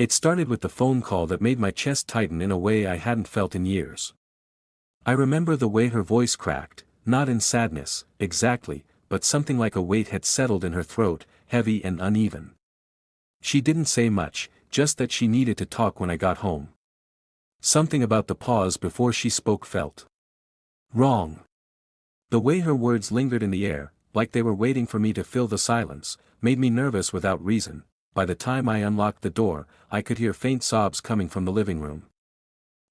It started with the phone call that made my chest tighten in a way I hadn't felt in years. I remember the way her voice cracked, not in sadness, exactly, but something like a weight had settled in her throat, heavy and uneven. She didn't say much, just that she needed to talk when I got home. Something about the pause before she spoke felt wrong. The way her words lingered in the air, like they were waiting for me to fill the silence, made me nervous without reason. By the time I unlocked the door, I could hear faint sobs coming from the living room.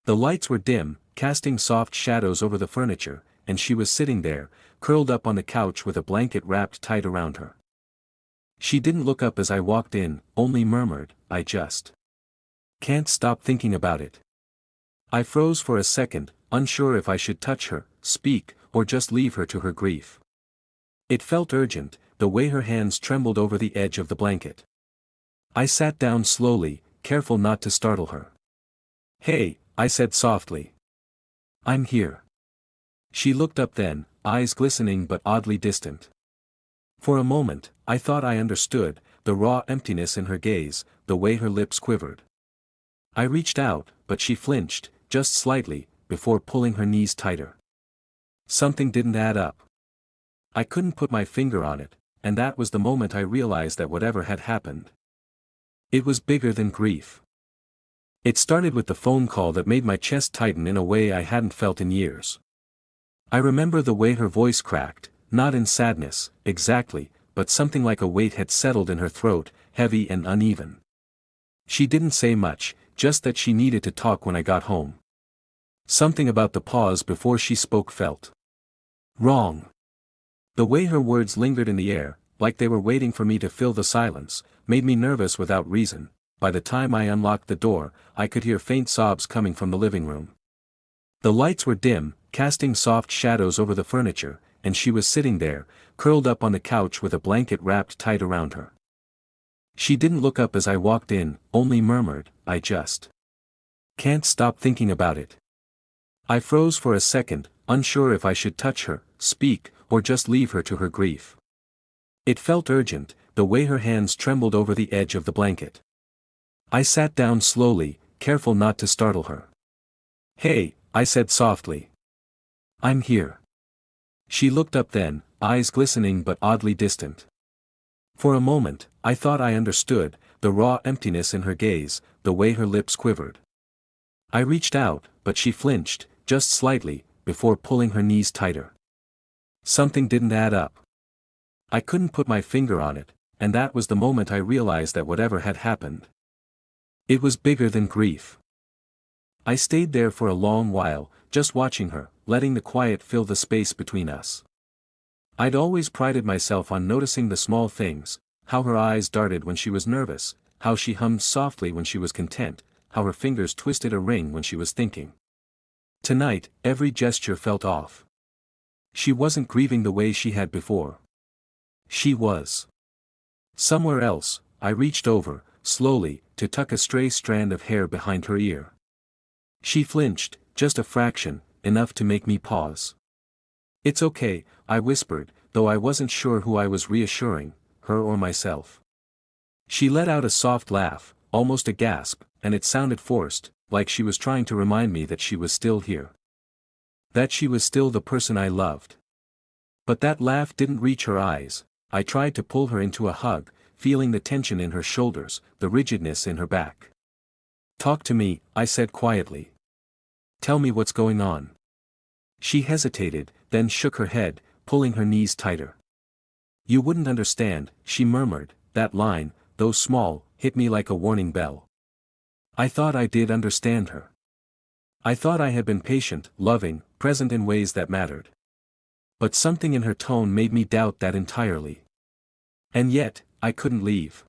The lights were dim, casting soft shadows over the furniture, and she was sitting there, curled up on the couch with a blanket wrapped tight around her. She didn't look up as I walked in, only murmured, "I just can't stop thinking about it." I froze for a second, unsure if I should touch her, speak, or just leave her to her grief. It felt urgent, the way her hands trembled over the edge of the blanket. I sat down slowly, careful not to startle her. "Hey," I said softly. "I'm here." She looked up then, eyes glistening but oddly distant. For a moment, I thought I understood, the raw emptiness in her gaze, the way her lips quivered. I reached out, but she flinched, just slightly, before pulling her knees tighter. Something didn't add up. I couldn't put my finger on it, and that was the moment I realized that whatever had happened, it was bigger than grief. It started with the phone call that made my chest tighten in a way I hadn't felt in years. I remember the way her voice cracked, not in sadness, exactly, but something like a weight had settled in her throat, heavy and uneven. She didn't say much, just that she needed to talk when I got home. Something about the pause before she spoke felt wrong. The way her words lingered in the air, like they were waiting for me to fill the silence, made me nervous without reason. By the time I unlocked the door, I could hear faint sobs coming from the living room. The lights were dim, casting soft shadows over the furniture, and she was sitting there, curled up on the couch with a blanket wrapped tight around her. She didn't look up as I walked in, only murmured, "I just can't stop thinking about it." I froze for a second, unsure if I should touch her, speak, or just leave her to her grief. It felt urgent, the way her hands trembled over the edge of the blanket. I sat down slowly, careful not to startle her. "Hey," I said softly. "I'm here." She looked up then, eyes glistening but oddly distant. For a moment, I thought I understood, the raw emptiness in her gaze, the way her lips quivered. I reached out, but she flinched, just slightly, before pulling her knees tighter. Something didn't add up. I couldn't put my finger on it, and that was the moment I realized that whatever had happened, it was bigger than grief. I stayed there for a long while, just watching her, letting the quiet fill the space between us. I'd always prided myself on noticing the small things, how her eyes darted when she was nervous, how she hummed softly when she was content, how her fingers twisted a ring when she was thinking. Tonight, every gesture felt off. She wasn't grieving the way she had before. She was somewhere else. I reached over, slowly, to tuck a stray strand of hair behind her ear. She flinched, just a fraction, enough to make me pause. "It's okay," I whispered, though I wasn't sure who I was reassuring, her or myself. She let out a soft laugh, almost a gasp, and it sounded forced, like she was trying to remind me that she was still here. That she was still the person I loved. But that laugh didn't reach her eyes. I tried to pull her into a hug, feeling the tension in her shoulders, the rigidness in her back. "Talk to me," I said quietly. "Tell me what's going on." She hesitated, then shook her head, pulling her knees tighter. "You wouldn't understand," she murmured. That line, though small, hit me like a warning bell. I thought I did understand her. I thought I had been patient, loving, present in ways that mattered. But something in her tone made me doubt that entirely. And yet, I couldn't leave.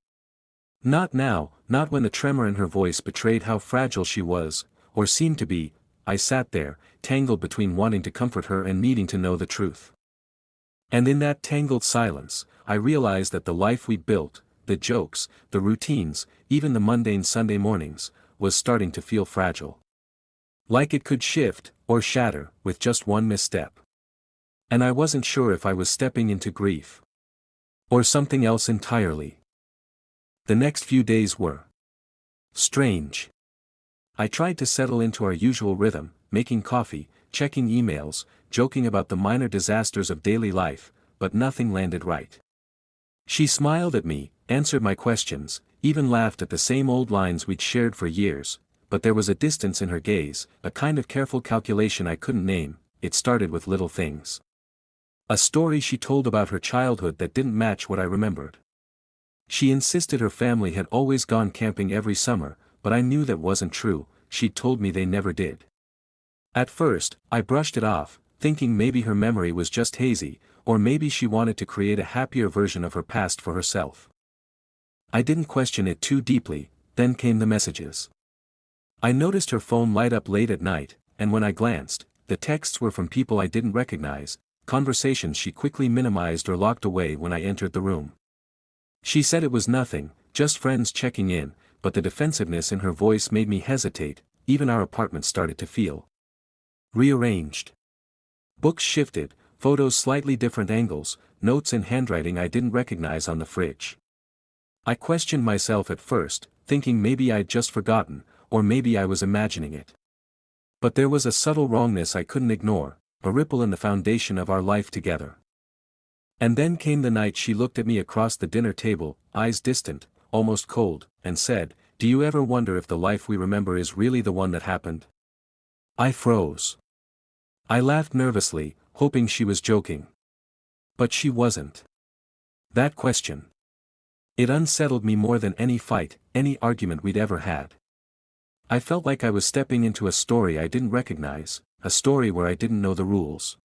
Not now, not when the tremor in her voice betrayed how fragile she was, or seemed to be. I sat there, tangled between wanting to comfort her and needing to know the truth. And in that tangled silence, I realized that the life we'd built, the jokes, the routines, even the mundane Sunday mornings, was starting to feel fragile. Like it could shift, or shatter, with just one misstep. And I wasn't sure if I was stepping into grief. Or something else entirely. The next few days were Strange. I tried to settle into our usual rhythm, making coffee, checking emails, joking about the minor disasters of daily life, but nothing landed right. She smiled at me, answered my questions, even laughed at the same old lines we'd shared for years, but there was a distance in her gaze, a kind of careful calculation I couldn't name. It started with little things. A story she told about her childhood that didn't match what I remembered. She insisted her family had always gone camping every summer, but I knew that wasn't true. She'd told me they never did. At first, I brushed it off, thinking maybe her memory was just hazy, or maybe she wanted to create a happier version of her past for herself. I didn't question it too deeply. Then came the messages. I noticed her phone light up late at night, and when I glanced, the texts were from people I didn't recognize, conversations she quickly minimized or locked away when I entered the room. She said it was nothing, just friends checking in, but the defensiveness in her voice made me hesitate. Even our apartment started to feel rearranged. Books shifted, photos slightly different angles, notes in handwriting I didn't recognize on the fridge. I questioned myself at first, thinking maybe I'd just forgotten, or maybe I was imagining it. But there was a subtle wrongness I couldn't ignore, a ripple in the foundation of our life together. And then came the night she looked at me across the dinner table, eyes distant, almost cold, and said, "Do you ever wonder if the life we remember is really the one that happened?" I froze. I laughed nervously, hoping she was joking. But she wasn't. That question. It unsettled me more than any fight, any argument we'd ever had. I felt like I was stepping into a story I didn't recognize, a story where I didn't know the rules.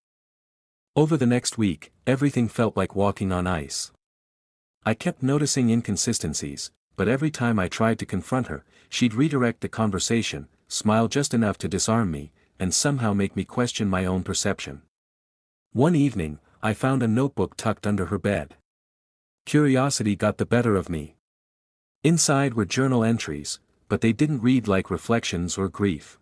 Over the next week, everything felt like walking on ice. I kept noticing inconsistencies, but every time I tried to confront her, she'd redirect the conversation, smile just enough to disarm me, and somehow make me question my own perception. One evening, I found a notebook tucked under her bed. Curiosity got the better of me. Inside were journal entries, but they didn't read like reflections or grief.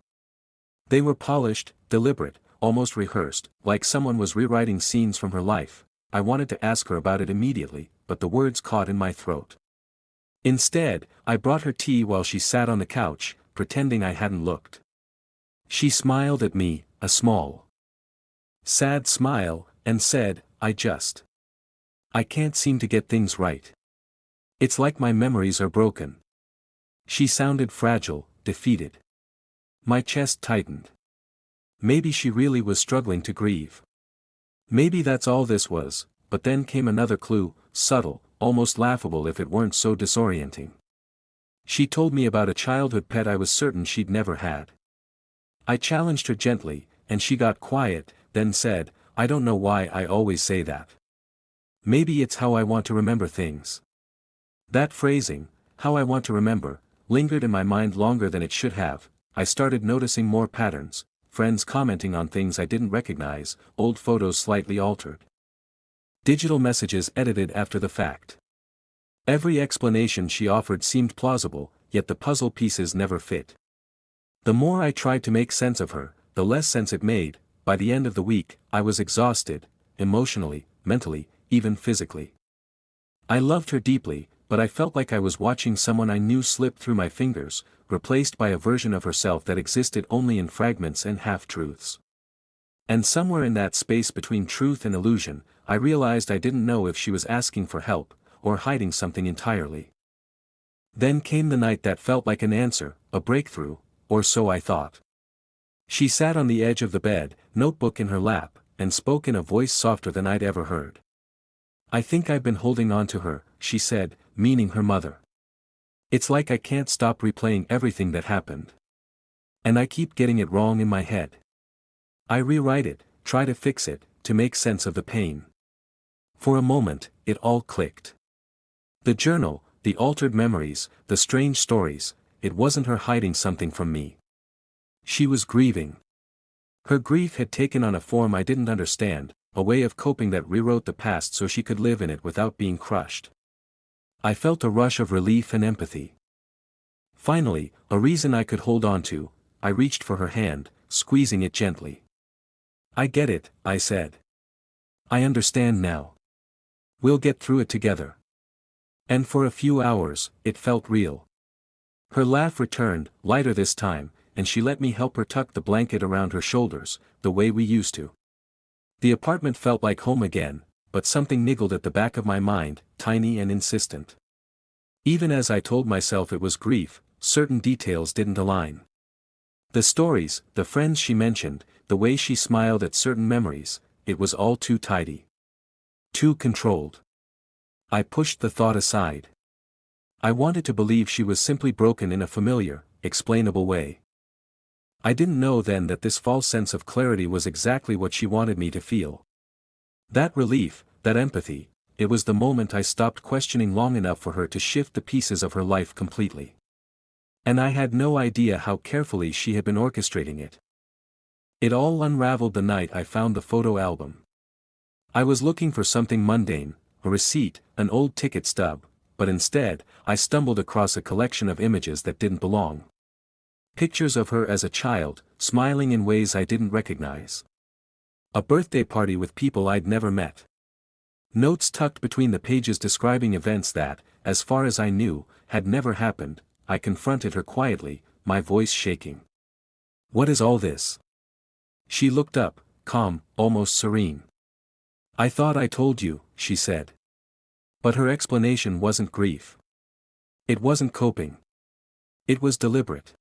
They were polished, deliberate, almost rehearsed, like someone was rewriting scenes from her life. I wanted to ask her about it immediately, but the words caught in my throat. Instead, I brought her tea while she sat on the couch, pretending I hadn't looked. She smiled at me, a small, sad smile, and said, I can't seem to get things right. It's like my memories are broken." She sounded fragile, defeated. My chest tightened. Maybe she really was struggling to grieve. Maybe that's all this was, but then came another clue, subtle, almost laughable if it weren't so disorienting. She told me about a childhood pet I was certain she'd never had. I challenged her gently, and she got quiet, then said, "I don't know why I always say that. Maybe it's how I want to remember things." That phrasing, "how I want to remember," lingered in my mind longer than it should have. I started noticing more patterns, friends commenting on things I didn't recognize, old photos slightly altered. Digital messages edited after the fact. Every explanation she offered seemed plausible, yet the puzzle pieces never fit. The more I tried to make sense of her, the less sense it made. By the end of the week, I was exhausted, emotionally, mentally, even physically. I loved her deeply, but I felt like I was watching someone I knew slip through my fingers, replaced by a version of herself that existed only in fragments and half-truths. And somewhere in that space between truth and illusion, I realized I didn't know if she was asking for help, or hiding something entirely. Then came the night that felt like an answer, a breakthrough, or so I thought. She sat on the edge of the bed, notebook in her lap, and spoke in a voice softer than I'd ever heard. "I think I've been holding on to her," she said, meaning her mother. "It's like I can't stop replaying everything that happened. And I keep getting it wrong in my head. I rewrite it, try to fix it, to make sense of the pain." For a moment, it all clicked. The journal, the altered memories, the strange stories, it wasn't her hiding something from me. She was grieving. Her grief had taken on a form I didn't understand, a way of coping that rewrote the past so she could live in it without being crushed. I felt a rush of relief and empathy. Finally, a reason I could hold on to, I reached for her hand, squeezing it gently. "I get it," I said. "I understand now. We'll get through it together." And for a few hours, it felt real. Her laugh returned, lighter this time, and she let me help her tuck the blanket around her shoulders, the way we used to. The apartment felt like home again, but something niggled at the back of my mind, tiny and insistent. Even as I told myself it was grief, certain details didn't align. The stories, the friends she mentioned, the way she smiled at certain memories, it was all too tidy. Too controlled. I pushed the thought aside. I wanted to believe she was simply broken in a familiar, explainable way. I didn't know then that this false sense of clarity was exactly what she wanted me to feel. That relief, that empathy, it was the moment I stopped questioning long enough for her to shift the pieces of her life completely. And I had no idea how carefully she had been orchestrating it. It all unraveled the night I found the photo album. I was looking for something mundane, a receipt, an old ticket stub, but instead, I stumbled across a collection of images that didn't belong. Pictures of her as a child, smiling in ways I didn't recognize. A birthday party with people I'd never met. Notes tucked between the pages describing events that, as far as I knew, had never happened. I confronted her quietly, my voice shaking. "What is all this?" She looked up, calm, almost serene. "I thought I told you," she said. But her explanation wasn't grief. It wasn't coping. It was deliberate.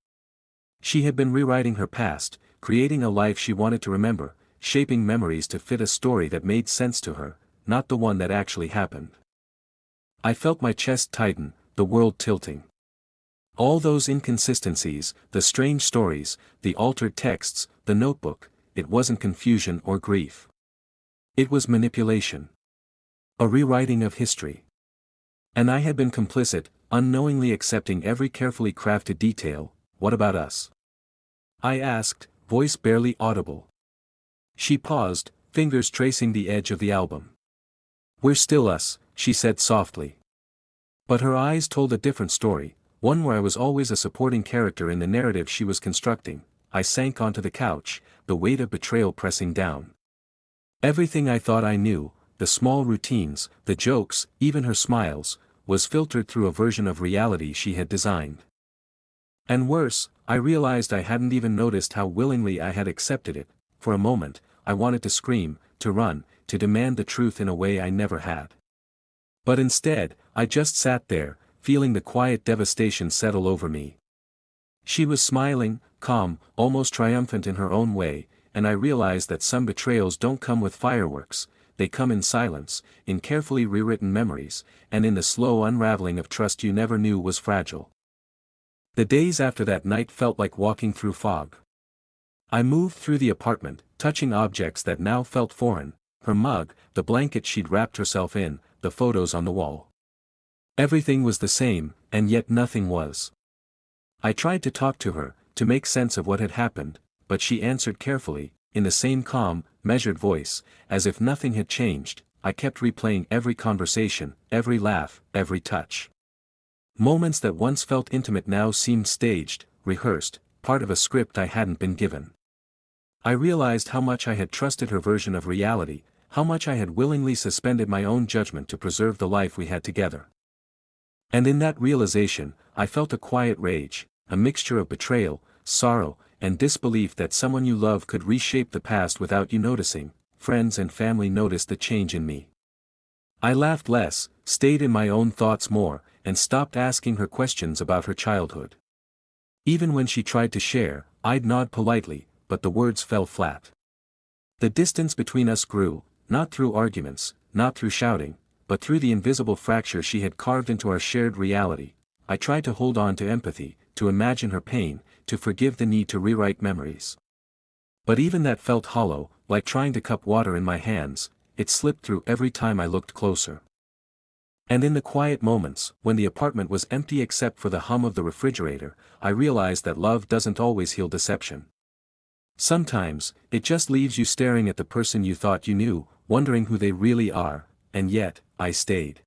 She had been rewriting her past, creating a life she wanted to remember, shaping memories to fit a story that made sense to her, not the one that actually happened. I felt my chest tighten, the world tilting. All those inconsistencies, the strange stories, the altered texts, the notebook, it wasn't confusion or grief. It was manipulation. A rewriting of history. And I had been complicit, unknowingly accepting every carefully crafted detail. "What about us?" I asked, voice barely audible. She paused, fingers tracing the edge of the album. "We're still us," she said softly. But her eyes told a different story, one where I was always a supporting character in the narrative she was constructing. I sank onto the couch, the weight of betrayal pressing down. Everything I thought I knew, the small routines, the jokes, even her smiles, was filtered through a version of reality she had designed. And worse, I realized I hadn't even noticed how willingly I had accepted it. For a moment, I wanted to scream, to run, to demand the truth in a way I never had. But instead, I just sat there, feeling the quiet devastation settle over me. She was smiling, calm, almost triumphant in her own way, and I realized that some betrayals don't come with fireworks, they come in silence, in carefully rewritten memories, and in the slow unraveling of trust you never knew was fragile. The days after that night felt like walking through fog. I moved through the apartment, touching objects that now felt foreign, her mug, the blanket she'd wrapped herself in, the photos on the wall. Everything was the same, and yet nothing was. I tried to talk to her, to make sense of what had happened, but she answered carefully, in the same calm, measured voice, as if nothing had changed. I kept replaying every conversation, every laugh, every touch. Moments that once felt intimate now seemed staged, rehearsed, part of a script I hadn't been given. I realized how much I had trusted her version of reality, how much I had willingly suspended my own judgment to preserve the life we had together. And in that realization, I felt a quiet rage, a mixture of betrayal, sorrow, and disbelief that someone you love could reshape the past without you noticing. Friends and family noticed the change in me. I laughed less, stayed in my own thoughts more, and stopped asking her questions about her childhood. Even when she tried to share, I'd nod politely, but the words fell flat. The distance between us grew, not through arguments, not through shouting, but through the invisible fracture she had carved into our shared reality. I tried to hold on to empathy, to imagine her pain, to forgive the need to rewrite memories. But even that felt hollow, like trying to cup water in my hands. It slipped through every time I looked closer. And in the quiet moments, when the apartment was empty except for the hum of the refrigerator, I realized that love doesn't always heal deception. Sometimes, it just leaves you staring at the person you thought you knew, wondering who they really are, and yet, I stayed.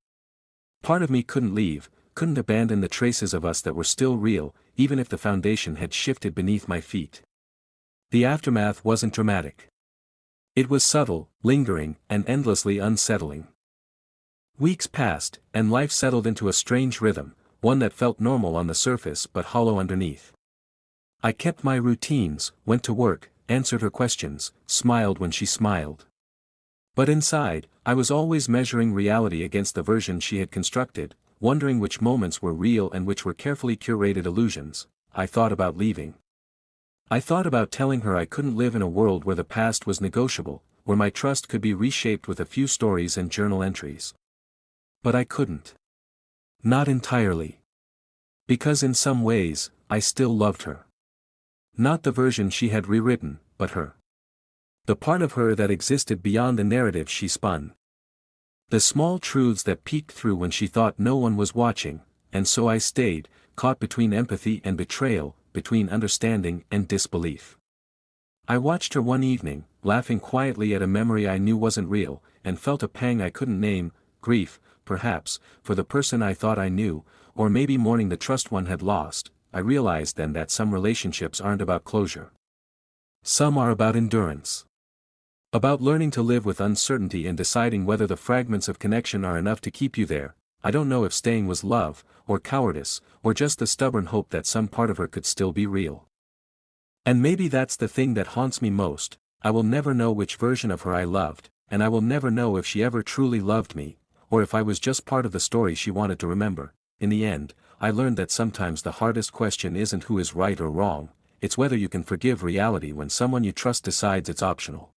Part of me couldn't leave, couldn't abandon the traces of us that were still real, even if the foundation had shifted beneath my feet. The aftermath wasn't dramatic. It was subtle, lingering, and endlessly unsettling. Weeks passed, and life settled into a strange rhythm, one that felt normal on the surface but hollow underneath. I kept my routines, went to work, answered her questions, smiled when she smiled. But inside, I was always measuring reality against the version she had constructed, wondering which moments were real and which were carefully curated illusions. I thought about leaving. I thought about telling her I couldn't live in a world where the past was negotiable, where my trust could be reshaped with a few stories and journal entries. But I couldn't. Not entirely. Because in some ways, I still loved her. Not the version she had rewritten, but her. The part of her that existed beyond the narrative she spun. The small truths that peeked through when she thought no one was watching, and so I stayed, caught between empathy and betrayal, between understanding and disbelief. I watched her one evening, laughing quietly at a memory I knew wasn't real, and felt a pang I couldn't name, grief, perhaps, for the person I thought I knew, or maybe mourning the trust one had lost. I realized then that some relationships aren't about closure. Some are about endurance. About learning to live with uncertainty and deciding whether the fragments of connection are enough to keep you there. I don't know if staying was love, or cowardice, or just the stubborn hope that some part of her could still be real. And maybe that's the thing that haunts me most. I will never know which version of her I loved, and I will never know if she ever truly loved me, or if I was just part of the story she wanted to remember. In the end, I learned that sometimes the hardest question isn't who is right or wrong, it's whether you can forgive reality when someone you trust decides it's optional.